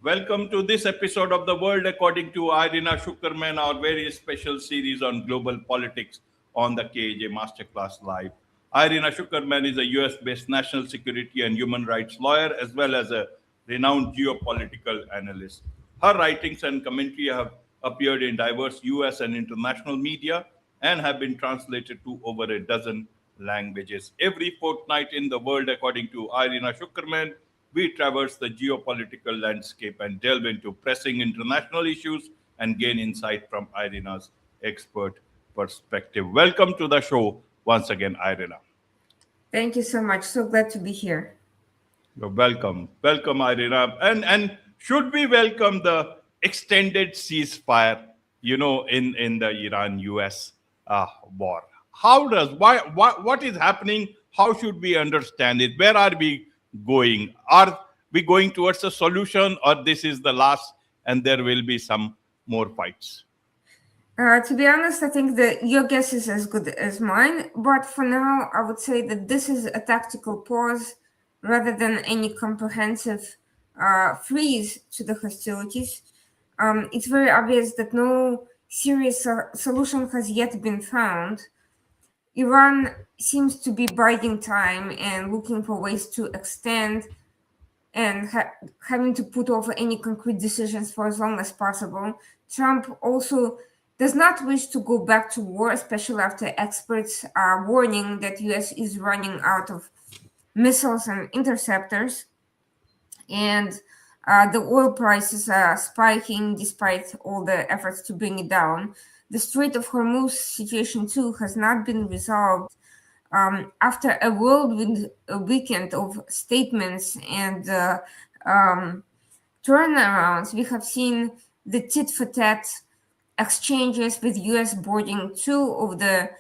Welcome to this episode of The World According to Irina Tsukerman, our very special series on global politics on the KAJ Masterclass Live. Irina Tsukerman is a US based national security and human rights lawyer as well as a renowned geopolitical analyst. Her writings and commentary have appeared in diverse US and international media and have been translated to over a dozen languages. Every fortnight in The World According to Irina Tsukerman, we traverse the geopolitical landscape and delve into pressing international issues and gain insight from Irina's expert perspective. Welcome to the show once again, Irina. Thank you so much. So glad to be here. You're welcome. Welcome, Irina. And should we welcome the extended ceasefire, in the Iran-US war? What is happening? How should we understand it? Where are we going? Are we going towards a solution, or this is the last and there will be some more fights? To be honest, I think that your guess is as good as mine. But for now, I would say that this is a tactical pause rather than any comprehensive freeze to the hostilities. It's very obvious that no serious solution has yet been found. Iran seems to be biding time and looking for ways to extend and having to put off any concrete decisions for as long as possible. Trump also does not wish to go back to war, especially after experts are warning that US is running out of missiles and interceptors. And the oil prices are spiking despite all the efforts to bring it down. The Strait of Hormuz situation, too, has not been resolved. After a whirlwind weekend of statements and turnarounds, we have seen the tit-for-tat exchanges with US boarding two of the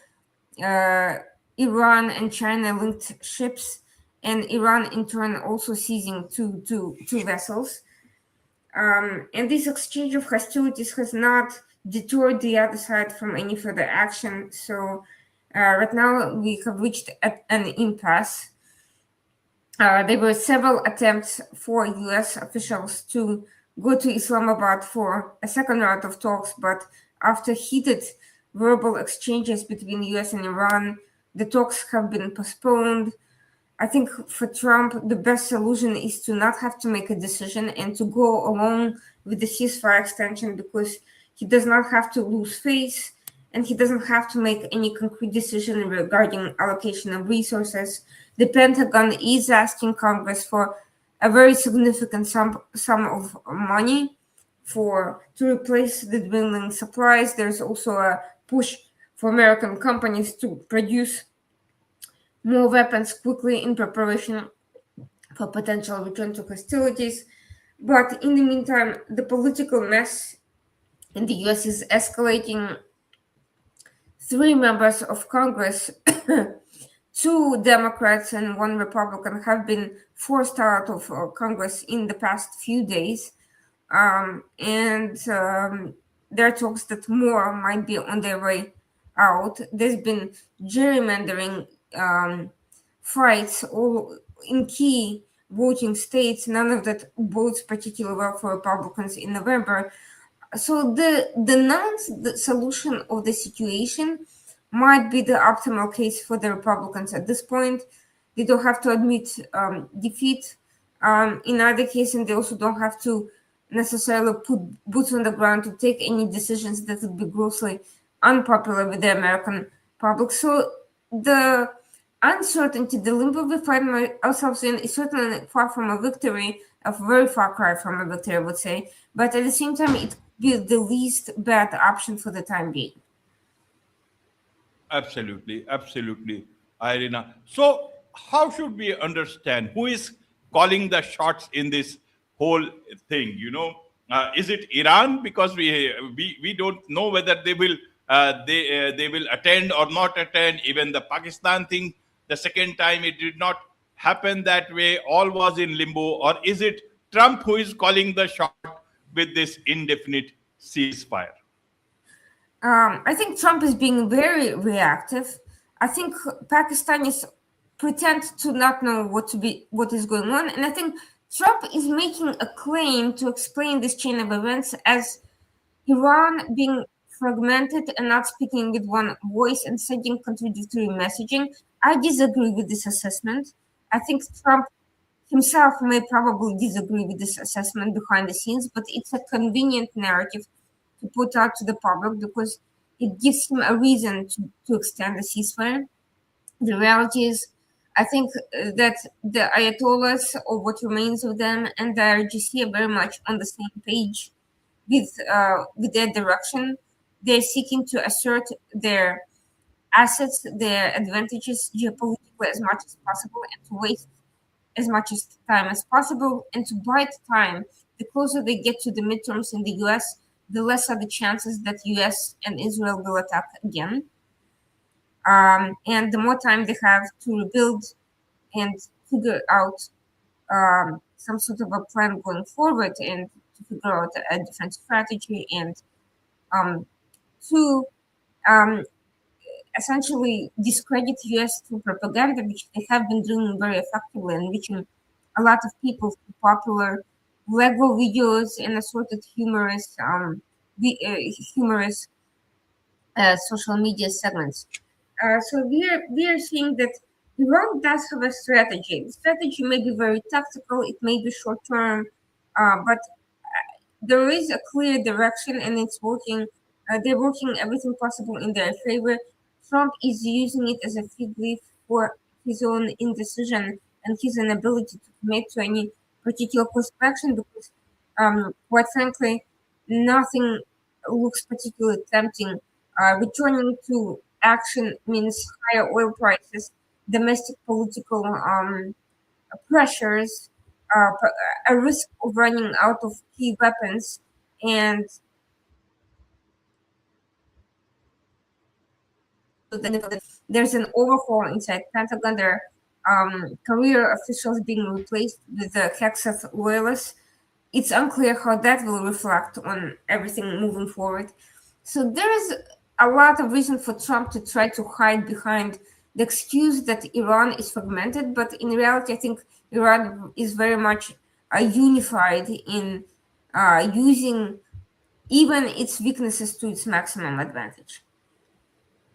Iran and China-linked ships, and Iran in turn also seizing two vessels. And this exchange of hostilities has not deterred the other side from any further action. So right now we have reached an impasse. There were several attempts for US officials to go to Islamabad for a second round of talks, but after heated verbal exchanges between US and Iran, the talks have been postponed. I think for Trump, the best solution is to not have to make a decision and to go along with the ceasefire extension, because he does not have to lose face and he doesn't have to make any concrete decision regarding allocation of resources. The Pentagon is asking Congress for a very significant sum of money to replace the dwindling supplies. There's also a push for American companies to produce more weapons quickly in preparation for potential return to hostilities. But in the meantime, the political mess in the US is escalating. 3 members of Congress, 2 Democrats and 1 Republican, have been forced out of Congress in the past few days. And there are talks that more might be on their way out. There's been gerrymandering fights all in key voting states. None of that bodes particularly well for Republicans in November. So the solution of the situation might be the optimal case for the Republicans at this point. They don't have to admit defeat in either case, and they also don't have to necessarily put boots on the ground to take any decisions that would be grossly unpopular with the American public. So the uncertainty, the limbo we find ourselves in, is certainly far from a victory, a very far cry from a victory, I would say. But at the same time, it could be the least bad option for the time being. Absolutely, Irina. So, how should we understand who is calling the shots in this whole thing? Is it Iran? Because we don't know whether they will they will attend or not attend. Even the Pakistan thing, the second time it did not happen that way. All was in limbo. Or is it Trump who is calling the shot with this indefinite ceasefire? I think Trump is being very reactive. I think Pakistanis pretend to not know what is going on, and I think Trump is making a claim to explain this chain of events as Iran being fragmented and not speaking with one voice and sending contradictory messaging. I disagree with this assessment. I think Trump himself may probably disagree with this assessment behind the scenes, but it's a convenient narrative to put out to the public because it gives him a reason to extend the ceasefire. The reality is, I think that the Ayatollahs, or what remains of them, and the IRGC are very much on the same page with their direction. They're seeking to assert their assets, their advantages geopolitically as much as possible, and to waste as much as time as possible, and to buy time. The closer they get to the midterms in the U.S., the less are the chances that U.S. and Israel will attack again. And the more time they have to rebuild and figure out some sort of a plan going forward and to figure out a defense strategy and to um, essentially discredit US through propaganda, which they have been doing very effectively and reaching a lot of people through popular Lego videos and assorted humorous social media segments. So we are seeing that Iran does have a strategy. The strategy may be very tactical, it may be short term, but there is a clear direction and it's working. They're working everything possible in their favor. Trump is using it as a fig leaf for his own indecision and his inability to commit to any particular course of action because, quite frankly, nothing looks particularly tempting. Returning to action means higher oil prices, domestic political pressures, a risk of running out of key weapons, and there's an overhaul inside Pentagon. There are career officials being replaced with the Hexath loyalists. It's unclear how that will reflect on everything moving forward. So there is a lot of reason for Trump to try to hide behind the excuse that Iran is fragmented, but in reality, I think Iran is very much unified in using even its weaknesses to its maximum advantage.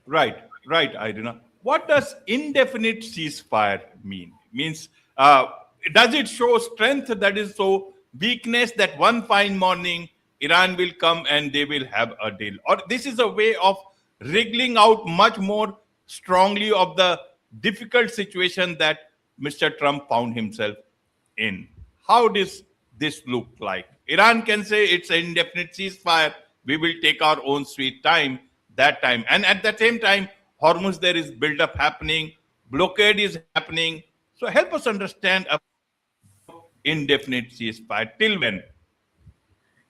Right, Irina. What does indefinite ceasefire mean? Means, does it show strength that is so weakness that one fine morning Iran will come and they will have a deal? Or this is a way of wriggling out much more strongly of the difficult situation that Mr. Trump found himself in? How does this look like? Iran can say it's an indefinite ceasefire. We will take our own sweet time that time. And at the same time, Hormuz, there is build-up happening, blockade is happening. So help us understand about indefinite ceasefire. Till when?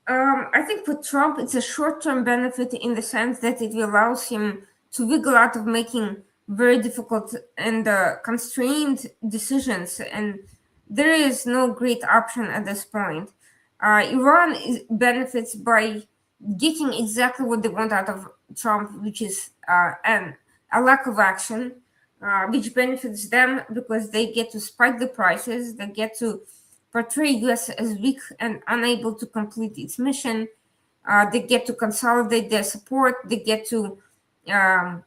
I think for Trump, it's a short-term benefit in the sense that it allows him to wiggle out of making very difficult and constrained decisions, and there is no great option at this point. Iran benefits by getting exactly what they want out of Trump, which is a lack of action, which benefits them because they get to spike the prices, they get to portray US as weak and unable to complete its mission. They get to consolidate their support. They get to um,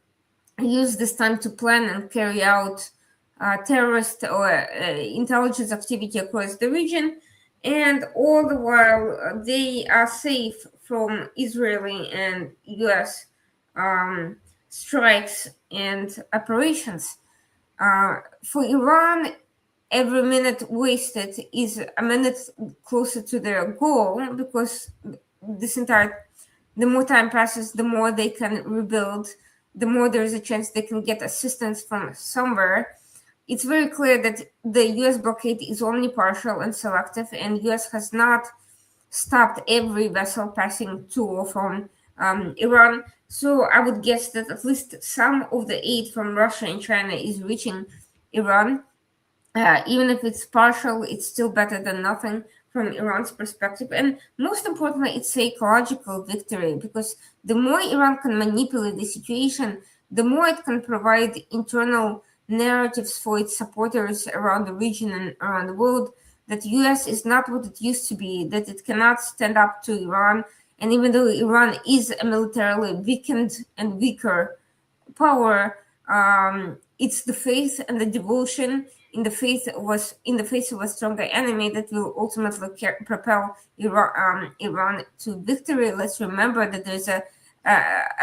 use this time to plan and carry out terrorist or intelligence activity across the region. And all the while, they are safe from Israeli and US strikes and operations. For Iran, every minute wasted is a minute closer to their goal because the more time passes, the more they can rebuild, the more there is a chance they can get assistance from somewhere. It's very clear that the US blockade is only partial and selective, and US has not stopped every vessel passing to or from Iran. So I would guess that at least some of the aid from Russia and China is reaching Iran. Even if it's partial, it's still better than nothing from Iran's perspective. And most importantly, it's a ecological victory because the more Iran can manipulate the situation, the more it can provide internal narratives for its supporters around the region and around the world that US is not what it used to be, that it cannot stand up to Iran. And even though Iran is a militarily weakened and weaker power, it's the faith and the devotion in the face of a stronger enemy that will ultimately propel Iran to victory. Let's remember that there's a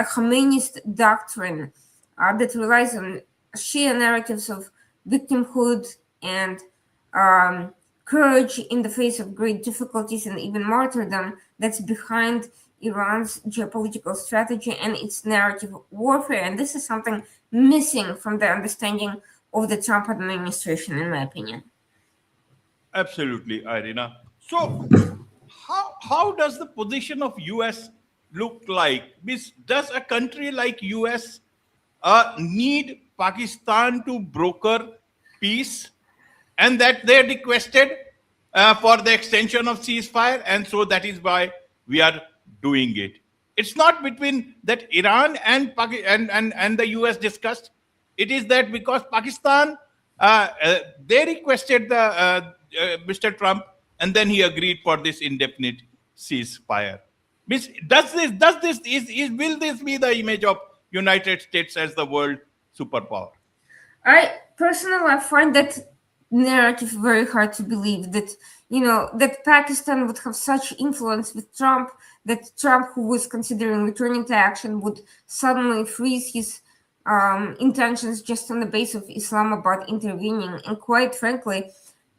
Khomeinist doctrine that relies on Shia narratives of victimhood and courage in the face of great difficulties and even martyrdom that's behind Iran's geopolitical strategy and its narrative warfare. And this is something missing from the understanding of the Trump administration, in my opinion. Absolutely, Irina. So, how does the position of US look like? Does a country like US need Pakistan to broker peace, and that they requested for the extension of ceasefire, and so that is why we are doing it. It's not between that Iran and and the US discussed. It is that because Pakistan they requested the Mr. Trump, and then he agreed for this indefinite ceasefire. Will this be the image of United States as the world superpower? I personally find that narrative very hard to believe, that that Pakistan would have such influence with Trump, that Trump, who was considering returning to action, would suddenly freeze his intentions just on the basis of Islamabad intervening. And quite frankly,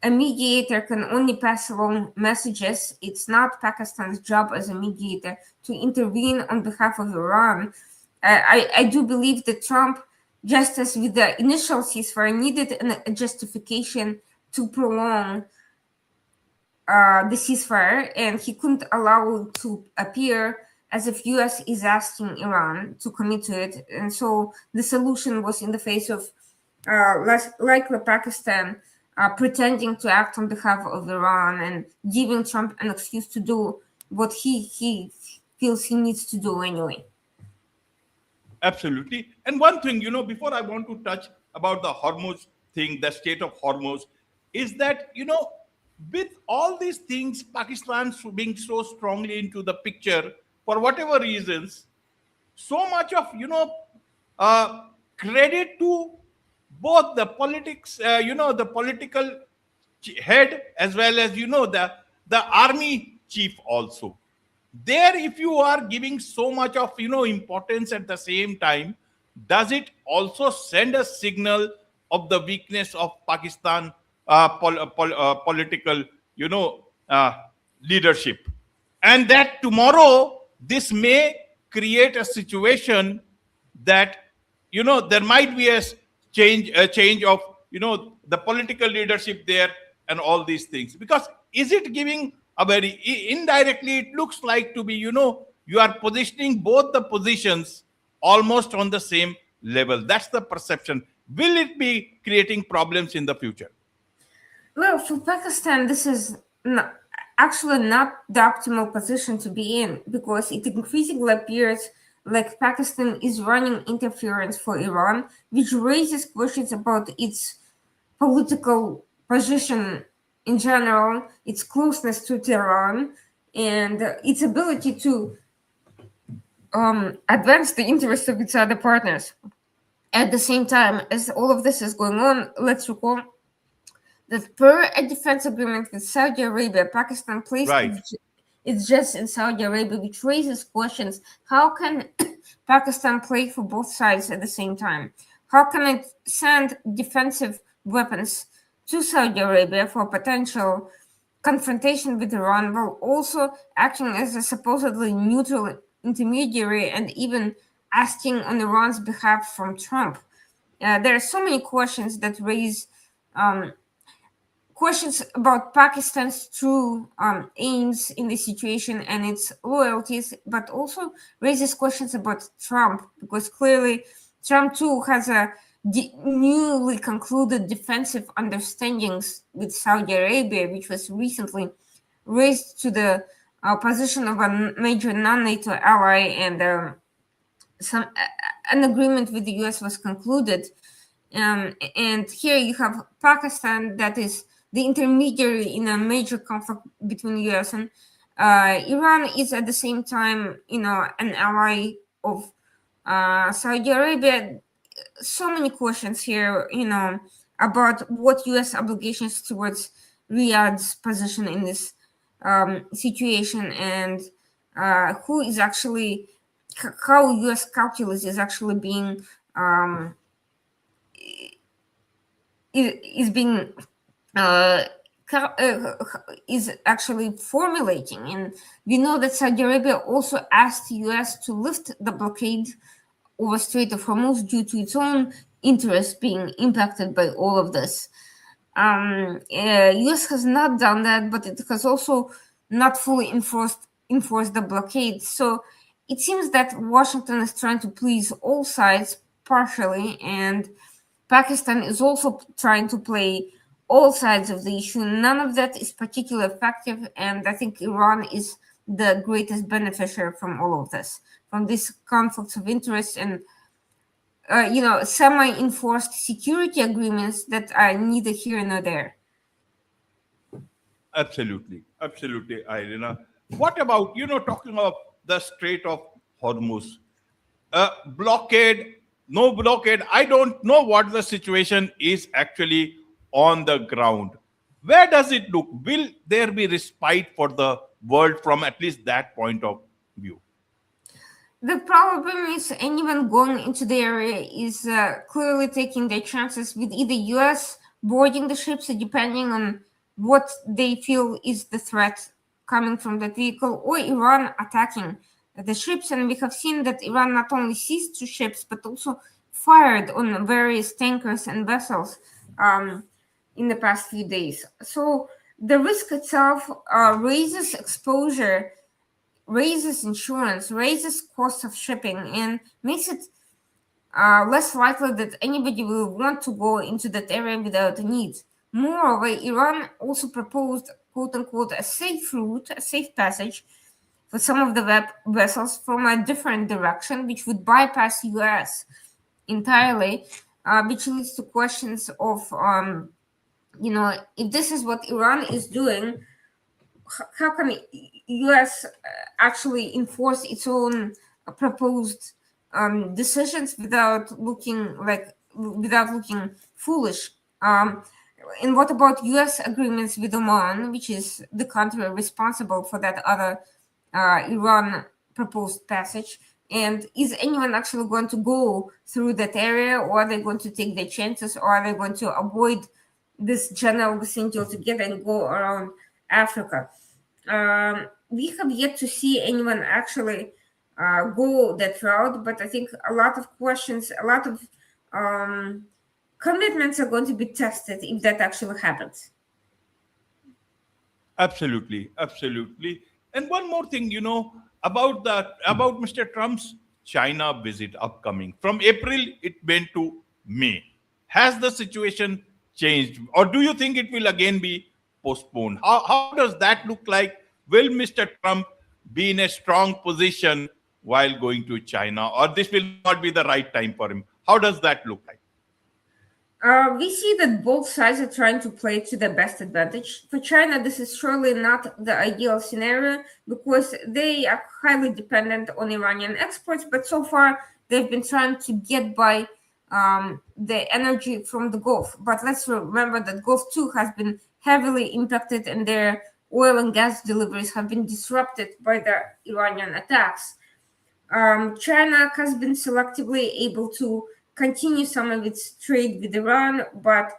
a mediator can only pass along messages. It's not Pakistan's job as a mediator to intervene on behalf of Iran. I do believe that Trump, just as with the initial ceasefire, needed a justification to prolong the ceasefire, and he couldn't allow it to appear as if US is asking Iran to commit to it. And so the solution was in the face of less likely Pakistan pretending to act on behalf of Iran and giving Trump an excuse to do what he feels he needs to do anyway. Absolutely. And one thing, before I want to touch about the Hormuz thing, the Strait of Hormuz, is that, with all these things, Pakistan being so strongly into the picture, for whatever reasons, so much of, credit to both the politics, the political head, as well as, the army chief also. There, if you are giving so much of importance at the same time, does it also send a signal of the weakness of Pakistan political leadership, and that tomorrow this may create a situation that there might be a change of the political leadership there, and all these things? Because is it giving a very indirectly, it looks like to be, you are positioning both the positions almost on the same level. That's the perception. Will it be creating problems in the future? Well, for Pakistan, this is actually not the optimal position to be in, because it increasingly appears like Pakistan is running interference for Iran, which raises questions about its political position in general, its closeness to Tehran, and its ability to advance the interests of its other partners. At the same time, as all of this is going on, let's recall that per a defense agreement with Saudi Arabia, Pakistan placed Right. its jets in Saudi Arabia, which raises questions. How can Pakistan play for both sides at the same time? How can it send defensive weapons to Saudi Arabia for potential confrontation with Iran, while also acting as a supposedly neutral intermediary and even asking on Iran's behalf from Trump? There are so many questions that raise questions about Pakistan's true aims in this situation and its loyalties, but also raises questions about Trump, because clearly Trump too has a newly concluded defensive understandings with Saudi Arabia, which was recently raised to the position of a major non-NATO ally, and an agreement with the US was concluded. And here you have Pakistan that is the intermediary in a major conflict between the U.S. and Iran is at the same time, an ally of Saudi Arabia. So many questions here, about what U.S. obligations towards Riyadh's position in this situation, and who is actually, how U.S. calculus is actually being is being uh, is actually formulating. And we know that Saudi Arabia also asked the U.S. to lift the blockade over Strait of Hormuz due to its own interests being impacted by all of this. U.S. has not done that, but it has also not fully enforced the blockade. So it seems that Washington is trying to please all sides partially, and Pakistan is also trying to play all sides of the issue. None of that is particularly effective, and I think Iran is the greatest beneficiary from all of this, from these conflicts of interest and semi-enforced security agreements that are neither here nor there. Absolutely, absolutely, Irina. What about talking of the Strait of Hormuz? Blockade, no blockade. I don't know what the situation is actually on the ground. Where does it look? Will there be respite for the world from at least that point of view? The problem is anyone going into the area is clearly taking their chances with either US boarding the ships, depending on what they feel is the threat coming from that vehicle, or Iran attacking the ships. And we have seen that Iran not only seized two ships, but also fired on various tankers and vessels in the past few days. So the risk itself raises exposure, raises insurance, raises cost of shipping, and makes it less likely that anybody will want to go into that area without a need. Moreover, Iran also proposed, quote unquote, a safe route, a safe passage for some of the vessels from a different direction, which would bypass US entirely, which leads to questions of, if this is what Iran is doing, how can US actually enforce its own proposed decisions without looking foolish? And what about US agreements with Oman, which is the country responsible for that other Iran proposed passage? And is anyone actually going to go through that area, or are they going to take their chances, or are they going to avoid this general vicinity altogether and go around Africa? We have yet to see anyone actually go that route, but I think a lot of questions, a lot of commitments are going to be tested if that actually happens. Absolutely, absolutely. And one more thing, about Mr. Trump's China visit upcoming. From April, it went to May. Has the situation changed, or do you think it will again be postponed? How does that look like? Will Mr. Trump be in a strong position while going to China, or this will not be the right time for him? How does that look like? We see that both sides are trying to play to their best advantage. For China, this is surely not the ideal scenario because they are highly dependent on Iranian exports, but so far they've been trying to get by the energy from the Gulf. But let's remember that Gulf too has been heavily impacted, and their oil and gas deliveries have been disrupted by the Iranian attacks. China has been selectively able to continue some of its trade with Iran, but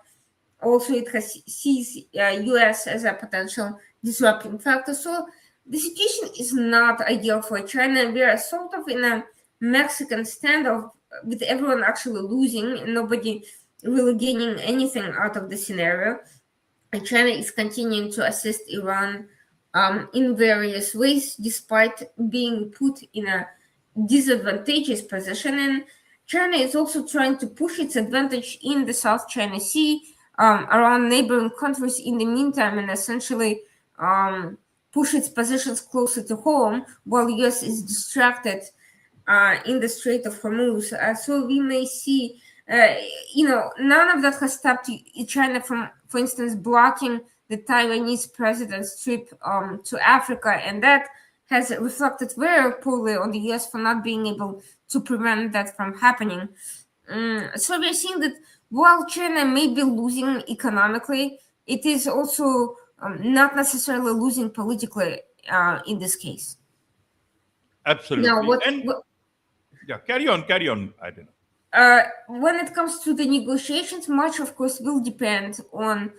also it has sees US as a potential disrupting factor. So the situation is not ideal for China. We are sort of in a Mexican standoff with everyone actually losing and nobody really gaining anything out of the scenario. And China is continuing to assist Iran in various ways, despite being put in a disadvantageous position. And China is also trying to push its advantage in the South China Sea around neighboring countries in the meantime, and essentially push its positions closer to home while the US is distracted in the Strait of Hormuz. So we may see, none of that has stopped China from, for instance, blocking the Taiwanese president's trip to Africa, and that has reflected very poorly on the US for not being able to prevent that from happening. So we're seeing that while China may be losing economically, it is also not necessarily losing politically in this case. Now, Absolutely. And yeah, carry on, Irina. when it comes to the negotiations, much, of course, will depend on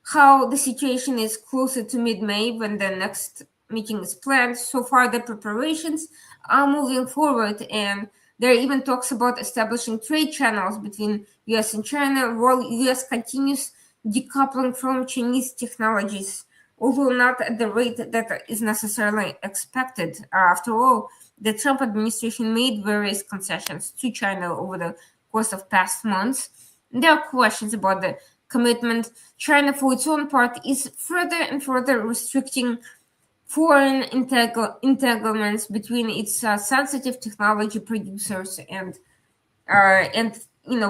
how the situation is closer to mid-May when the next meeting is planned. So far, the preparations are moving forward, and there are even talks about establishing trade channels between US and China, while US continues decoupling from Chinese technologies, although not at the rate that is necessarily expected. After all, the Trump administration made various concessions to China over the course of past months. There are questions about the commitment. China, for its own part, is further and further restricting foreign entanglements between its sensitive technology producers and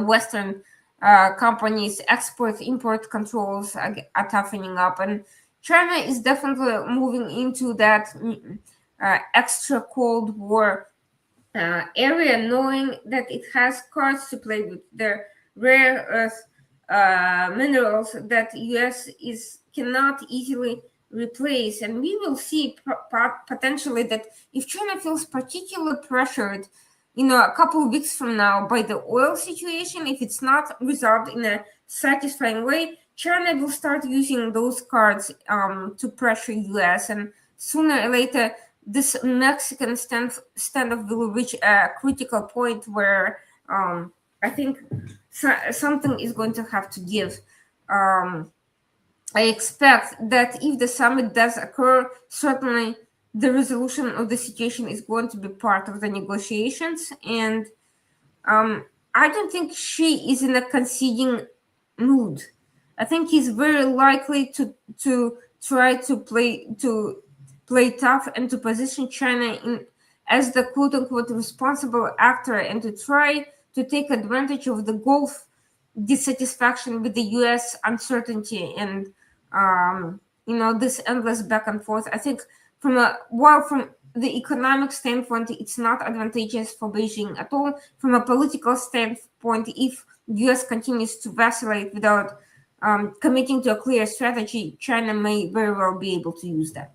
Western companies. Export-import controls are toughening up, and China is definitely moving into that extra Cold War area, knowing that it has cards to play with. The rare earth minerals that US cannot easily replace, and we will see potentially that if China feels particularly pressured, a couple of weeks from now by the oil situation, if it's not resolved in a satisfying way, China will start using those cards to pressure US, and sooner or later this Mexican standoff will reach a critical point where I think something is going to have to give. I expect that if the summit does occur, certainly the resolution of the situation is going to be part of the negotiations. And I don't think Xi is in a conceding mood. I think he's very likely to try to play tough and to position China as the quote-unquote responsible actor, and to try to take advantage of the Gulf dissatisfaction with the U.S. uncertainty and this endless back and forth. I think from the economic standpoint, it's not advantageous for Beijing at all. From a political standpoint, if the U.S. continues to vacillate without committing to a clear strategy, China may very well be able to use that.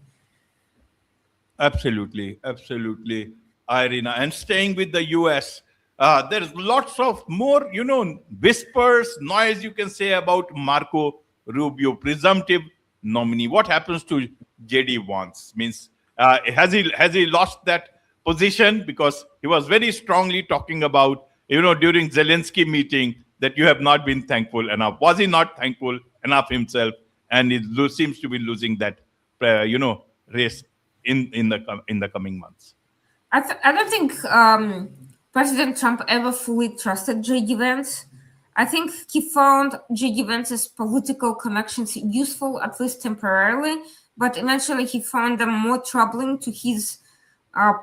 Absolutely, absolutely, Irina. And staying with the US, there's lots of more, whispers, noise you can say about Marco Rubio, presumptive nominee. What happens to JD Vance? Means, has he lost that position? Because he was very strongly talking about, during Zelensky meeting that you have not been thankful enough. Was he not thankful enough himself? And he seems to be losing that, race in the coming months. I don't think President Trump ever fully trusted J.D. Vance. I think he found J.D. Vance's political connections useful, at least temporarily, but eventually he found them more troubling to his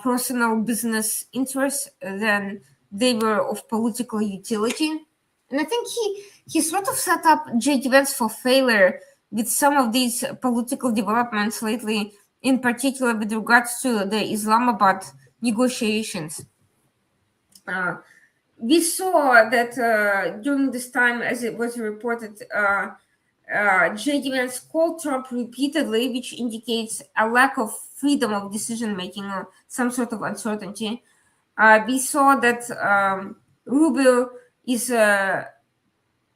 personal business interests than they were of political utility. And I think he sort of set up J.D. Vance for failure with some of these political developments lately, in particular with regards to the Islamabad negotiations. We saw that during this time, as it was reported, J.D. Vance called Trump repeatedly, which indicates a lack of freedom of decision-making or some sort of uncertainty. We saw that Rubio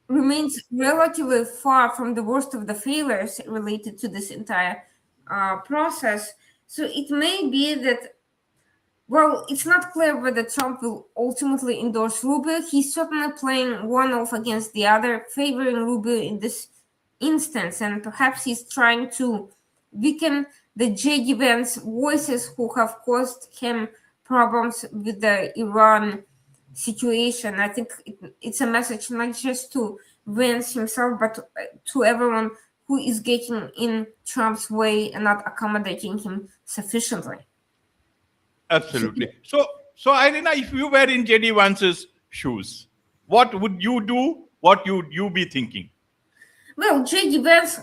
remains relatively far from the worst of the failures related to this entire process. So it may be that, well, it's not clear whether Trump will ultimately endorse Rubio. He's certainly playing one off against the other, favoring Rubio in this instance, and perhaps he's trying to weaken the J.D. Vance voices who have caused him problems with the Iran situation. I think it's a message not just to Vance himself, but to everyone who is getting in Trump's way and not accommodating him sufficiently. Absolutely. So Irina, if you were in JD Vance's shoes, what would you do? What would you be thinking? Well, J.D. Vance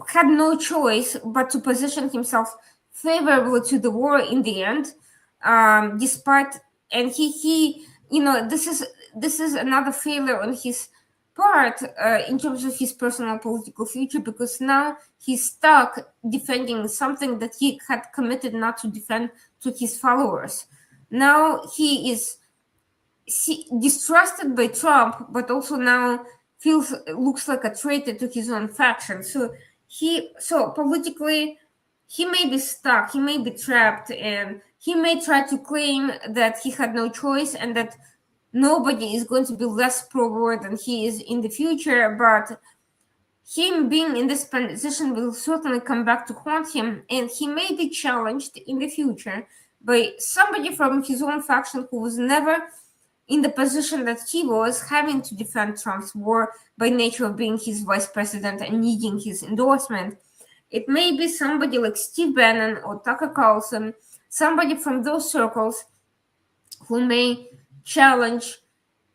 had no choice but to position himself favorably to the war in the end, despite and he this is another failure on his part in terms of his personal political future, because now he's stuck defending something that he had committed not to defend to his followers. Now he is distrusted by Trump, but also now feels looks like a traitor to his own faction. So politically, he may be stuck, he may be trapped, and he may try to claim that he had no choice and that nobody is going to be less pro-war than he is in the future. But him being in this position will certainly come back to haunt him, and he may be challenged in the future by somebody from his own faction who was never in the position that he was, having to defend Trump's war by nature of being his vice president and needing his endorsement. It may be somebody like Steve Bannon or Tucker Carlson, somebody from those circles who may challenge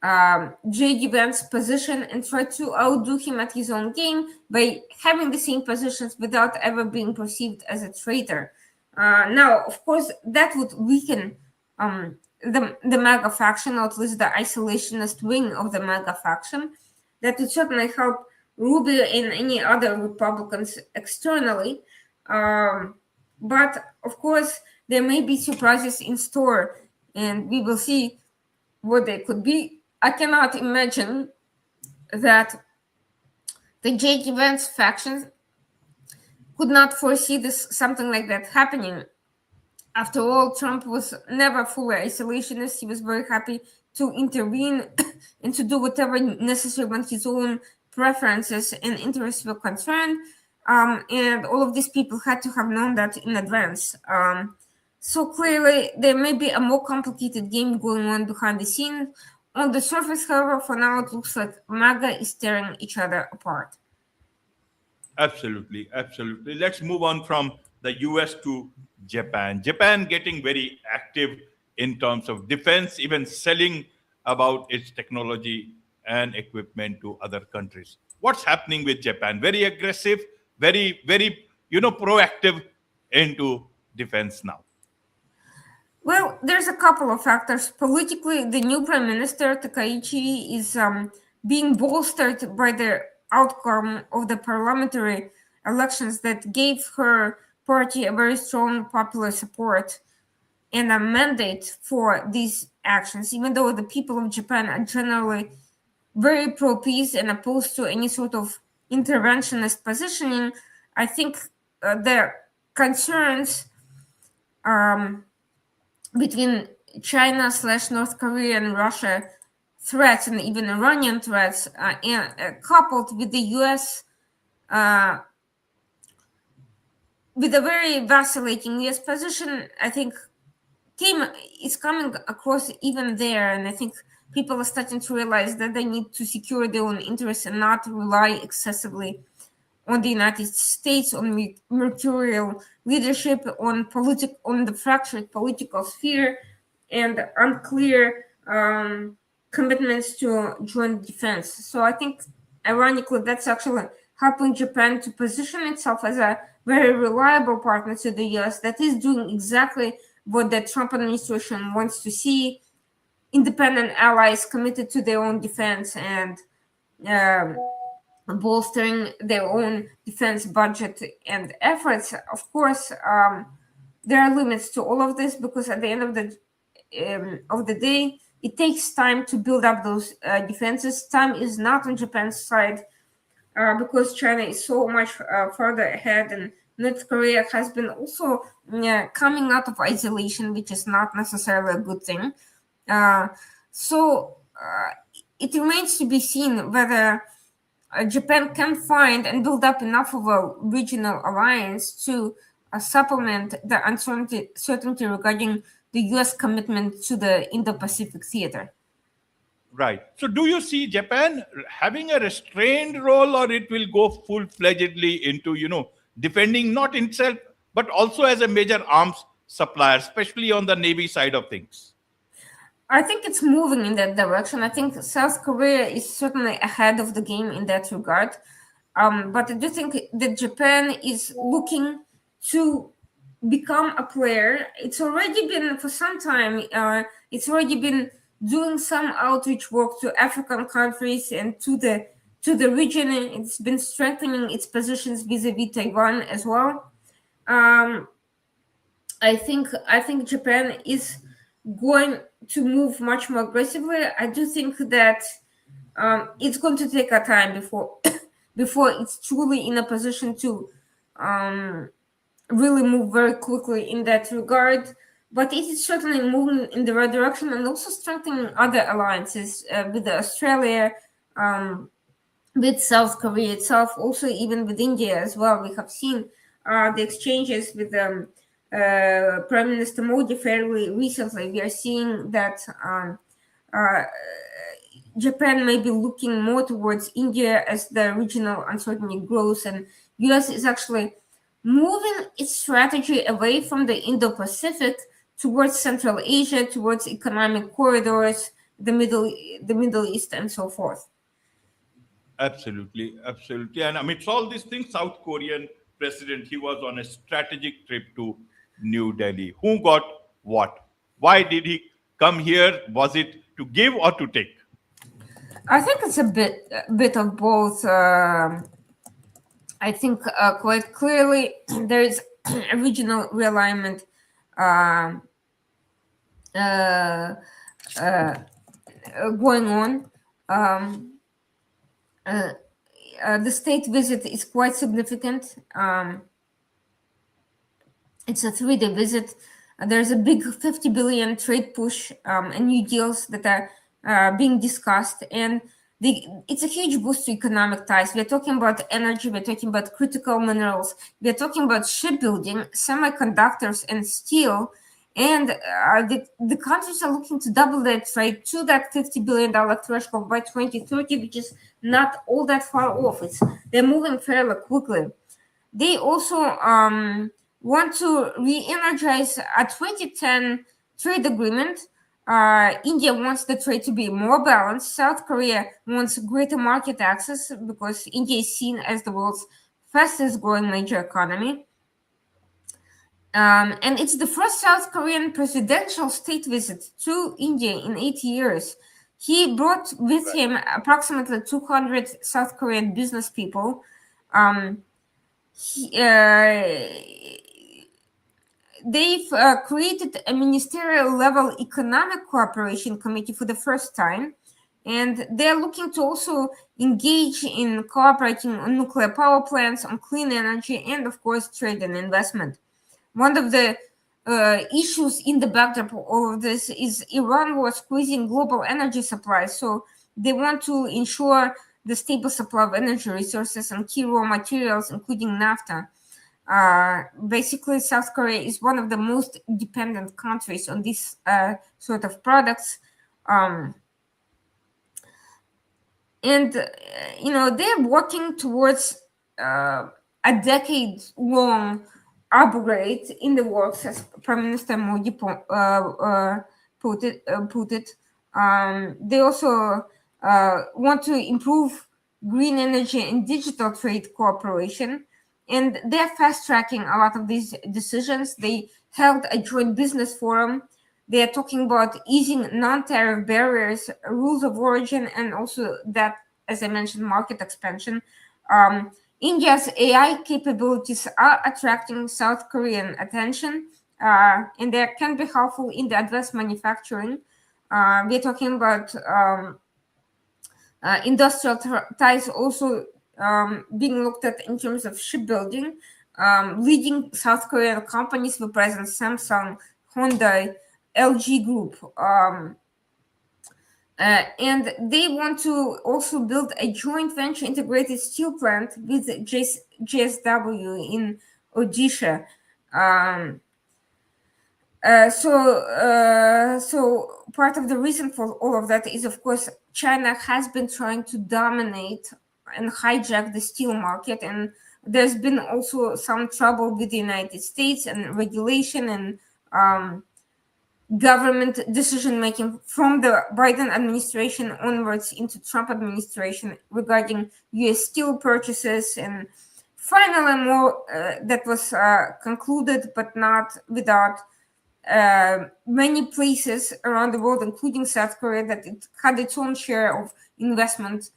J.D. Vance's position and try to outdo him at his own game by having the same positions without ever being perceived as a traitor. Now, of course, that would weaken the MAGA faction, or at least the isolationist wing of the MAGA faction. That would certainly help Rubio and any other Republicans externally. But of course, there may be surprises in store, and we will see what they could be. I cannot imagine that the J.D. Vance faction could not foresee something like that happening. After all, Trump was never fully isolationist. He was very happy to intervene and to do whatever necessary when his own preferences and interests were concerned. And all of these people had to have known that in advance. So clearly, there may be a more complicated game going on behind the scenes. On the surface, however, for now, it looks like MAGA is tearing each other apart. Absolutely, absolutely. Let's move on from the US to Japan. Japan getting very active in terms of defense, even selling about its technology and equipment to other countries. What's happening with Japan? Very aggressive, very proactive into defense now. Well, there's a couple of factors. Politically, the new prime minister, Takaichi, is being bolstered by the outcome of the parliamentary elections that gave her party a very strong popular support and a mandate for these actions, even though the people of Japan are generally very pro-peace and opposed to any sort of interventionist positioning. I think the concerns between China / North Korea and Russia threats and even Iranian threats, coupled with the U.S. With a very vacillating U.S. position, I think is coming across even there, and I think people are starting to realize that they need to secure their own interests and not rely excessively on the United States, on mercurial leadership, on the fractured political sphere, and unclear commitments to joint defense. So I think, ironically, that's actually helping Japan to position itself as a very reliable partner to the US that is doing exactly what the Trump administration wants to see: independent allies committed to their own defense and bolstering their own defense budget and efforts. Of course, there are limits to all of this, because at the end of the day, it takes time to build up those defenses. Time is not on Japan's side, because China is so much further ahead, and North Korea has been also coming out of isolation, which is not necessarily a good thing. So it remains to be seen whether Japan can find and build up enough of a regional alliance to supplement the uncertainty regarding the U.S. commitment to the Indo-Pacific theater. Right. So, do you see Japan having a restrained role, or it will go full-fledgedly into, defending not itself, but also as a major arms supplier, especially on the Navy side of things? I think it's moving in that direction. I think South Korea is certainly ahead of the game in that regard. But I do think that Japan is looking to become a player. It's already been for some time. It's already been doing some outreach work to African countries and to the region. It's been strengthening its positions vis-a-vis Taiwan as well. I think Japan is going to move much more aggressively. I do think that it's going to take a time before before it's truly in a position to really move very quickly in that regard. But it is certainly moving in the right direction and also strengthening other alliances with Australia, with South Korea itself, also even with India as well. We have seen the exchanges with Prime Minister Modi fairly recently. We are seeing that Japan may be looking more towards India as the regional uncertainty grows, and US is actually moving its strategy away from the Indo-Pacific towards Central Asia, towards economic corridors, the Middle East, and so forth. Absolutely, absolutely. And amidst all these things, South Korean president, he was on a strategic trip to New Delhi. Who got what? Why did he come here? Was it to give or to take? I think it's a bit of both. I think quite clearly there is a regional realignment uh, uh, uh, going on. The state visit is quite significant. It's a 3-day visit. There's a big 50 billion trade push and new deals that are being discussed. And it's a huge boost to economic ties. We're talking about energy, we're talking about critical minerals, we're talking about shipbuilding, semiconductors, and steel. And the countries are looking to double their trade to that $50 billion threshold by 2030, which is not all that far off. They're moving fairly quickly. They also want to re-energize a 2010 trade agreement. India wants the trade to be more balanced. South Korea wants greater market access because India is seen as the world's fastest growing major economy. And it's the first South Korean presidential state visit to India in 8 years. He brought with him approximately 200 South Korean business people. They've created a ministerial level economic cooperation committee for the first time, and they're looking to also engage in cooperating on nuclear power plants, on clean energy, and of course trade and investment. One of the issues in the backdrop of all of this is Iran was squeezing global energy supplies, so they want to ensure the stable supply of energy resources and key raw materials, including naphtha. Basically, South Korea is one of the most dependent countries on these sort of products. And they're working towards a decade-long upgrade in the works, as Prime Minister Modi put it. They also want to improve green energy and digital trade cooperation, and they're fast-tracking a lot of these decisions. They held a joint business forum. They are talking about easing non-tariff barriers, rules of origin, and also that, as I mentioned, market expansion. India's AI capabilities are attracting South Korean attention, and they can be helpful in the advanced manufacturing. We're talking about industrial ties also being looked at in terms of shipbuilding. Leading South Korean companies will present Samsung, Hyundai, LG Group. And they want to also build a joint venture integrated steel plant with JSW in Odisha. So part of the reason for all of that is, of course, China has been trying to dominate and hijack the steel market, and there's been also some trouble with the United States and regulation and government decision making from the Biden administration onwards into Trump administration regarding U.S. steel purchases, and finally more that was concluded, but not without many places around the world, including South Korea, that it had its own share of investment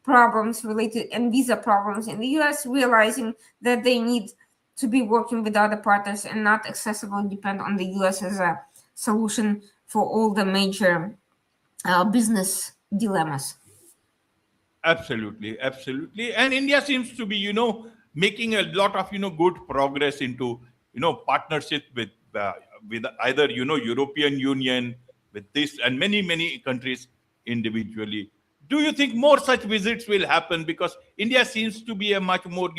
problems related and visa problems in the US, realizing that they need to be working with other partners and not excessively depend on the US as a solution for all the major business dilemmas. Absolutely, absolutely. And India seems to be, making a lot of, good progress into, partnership with either, European Union, with this and many, many countries individually. Do you think more such visits will happen? Because India seems to be a much more,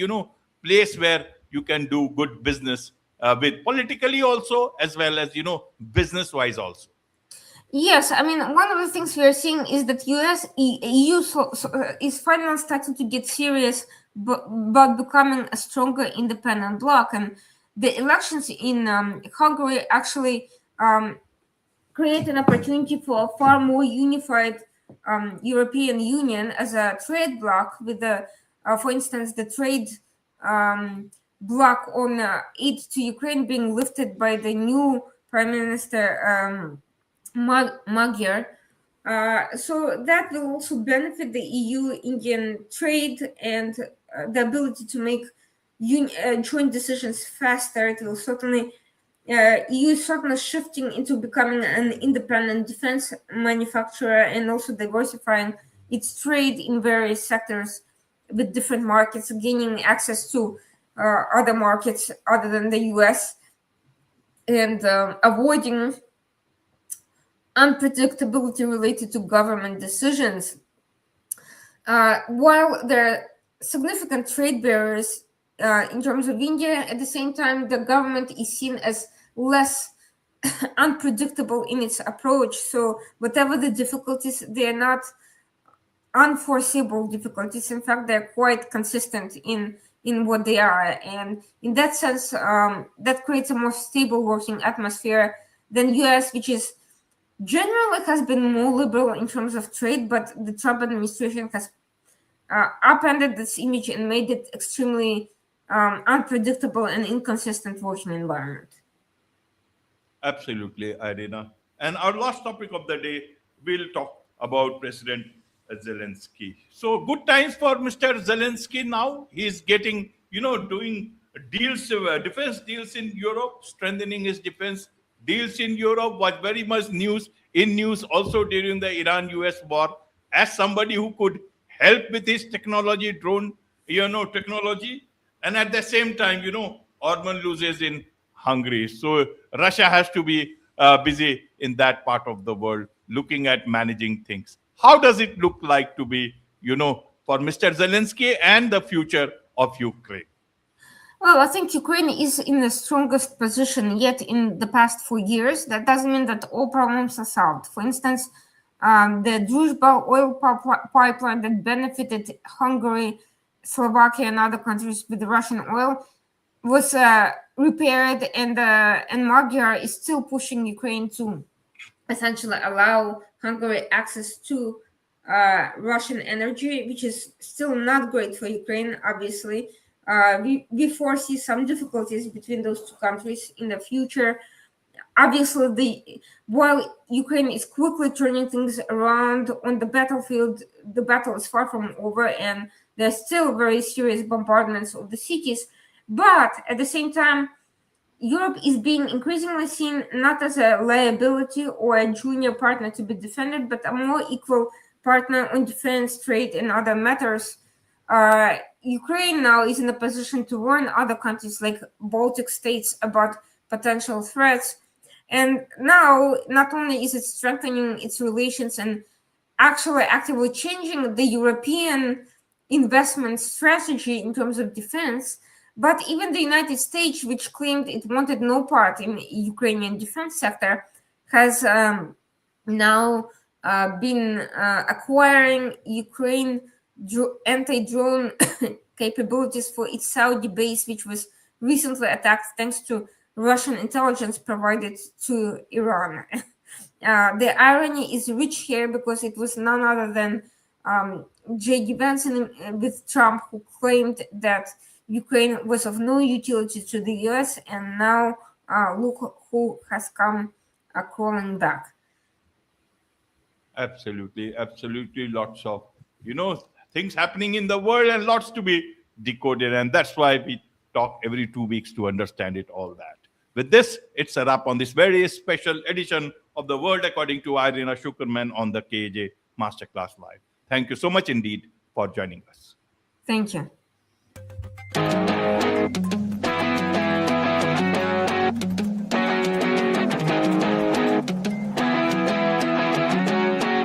place where you can do good business with politically also, as well as, business wise also. Yes, I mean, one of the things we are seeing is that EU is finally starting to get serious about becoming a stronger independent bloc. And the elections in Hungary actually create an opportunity for a far more unified European Union as a trade bloc, with for instance, the trade bloc on aid to Ukraine being lifted by the new Prime Minister Magyar. So that will also benefit the EU-Indian trade and the ability to make joint decisions faster. It will certainly EU is certainly shifting into becoming an independent defense manufacturer and also diversifying its trade in various sectors with different markets, gaining access to other markets other than the US, and avoiding unpredictability related to government decisions. While there are significant trade barriers in terms of India, at the same time, the government is seen as less unpredictable in its approach. So, whatever the difficulties, they are not unforeseeable difficulties. In fact, they're quite consistent in what they are. And in that sense, that creates a more stable working atmosphere than US, which is generally has been more liberal in terms of trade, but the Trump administration has upended this image and made it extremely unpredictable and inconsistent working environment. Absolutely, Irina. And our last topic of the day, we'll talk about President Zelensky. So, good times for Mr. Zelensky now. He's getting, doing deals, defense deals in Europe, strengthening his defense deals in Europe. Was very much news also during the Iran-US war. As somebody who could help with his technology, drone, technology, and at the same time, Orban loses in Hungary. So Russia has to be busy in that part of the world, looking at managing things. How does it look like to be, for Mr. Zelensky and the future of Ukraine? Well, I think Ukraine is in the strongest position yet in the past 4 years. That doesn't mean that all problems are solved. For instance, the Druzhba oil pipeline that benefited Hungary, Slovakia, and other countries with the Russian oil was repaired, and Magyar is still pushing Ukraine to essentially allow Hungary access to Russian energy, which is still not great for Ukraine, obviously. We foresee some difficulties between those two countries in the future. Obviously, while Ukraine is quickly turning things around on the battlefield, the battle is far from over, and there's still very serious bombardments of the cities. But at the same time, Europe is being increasingly seen not as a liability or a junior partner to be defended, but a more equal partner on defense, trade, and other matters. Ukraine now is in a position to warn other countries like Baltic states about potential threats. And now, not only is it strengthening its relations and actually actively changing the European investment strategy in terms of defense, but even the United States, which claimed it wanted no part in the Ukrainian defense sector, has now been acquiring Ukraine anti-drone capabilities for its Saudi base, which was recently attacked thanks to Russian intelligence provided to Iran. The irony is rich here because it was none other than J.D. Vance with Trump, who claimed that Ukraine was of no utility to the US, and now look who has come crawling back. Absolutely, absolutely. Lots of, things happening in the world and lots to be decoded. And that's why we talk every 2 weeks to understand it all that. With this, it's a wrap on this very special edition of The World According to Irina Tsukerman on the KAJ Masterclass Live. Thank you so much indeed for joining us. Thank you.